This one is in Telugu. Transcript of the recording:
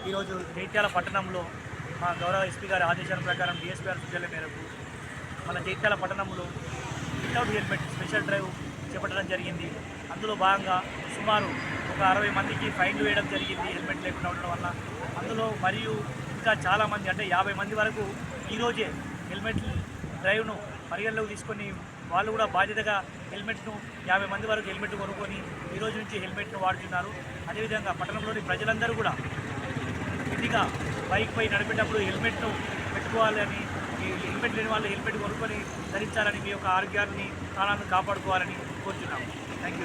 ఈరోజు జైత్యాల పట్టణంలో మా గౌరవ ఎస్పీ గారి ఆదేశాల ప్రకారం డిఎస్పీఆర్ సూచనల మేరకు మన జైత్యాల పట్టణంలో వితౌట్ హెల్మెట్ స్పెషల్ డ్రైవ్ చేపట్టడం జరిగింది. అందులో భాగంగా సుమారు ఒక 60 మందికి ఫైన్లు వేయడం జరిగింది హెల్మెట్ లేకుండా ఉండడం వల్ల. అందులో మరియు ఇంకా చాలామంది అంటే 50 మంది వరకు ఈరోజే హెల్మెట్ డ్రైవ్ను పరిగణలోకి తీసుకొని వాళ్ళు కూడా బాధ్యతగా హెల్మెట్ను 50 మంది వరకు హెల్మెట్ కొనుక్కొని ఈరోజు నుంచి హెల్మెట్ను వాడుతున్నారు. అదేవిధంగా పట్టణంలోని ప్రజలందరూ కూడా విధిగా బైక్ పై నడిపేటప్పుడు హెల్మెట్ను పెట్టుకోవాలని, హెల్మెట్ లేని వాళ్ళు హెల్మెట్ కొనుక్కొని ధరించాలని, మీ యొక్క ఆరోగ్యాన్ని ప్రాణాలను కాపాడుకోవాలని కోరుతున్నాము. Thank you.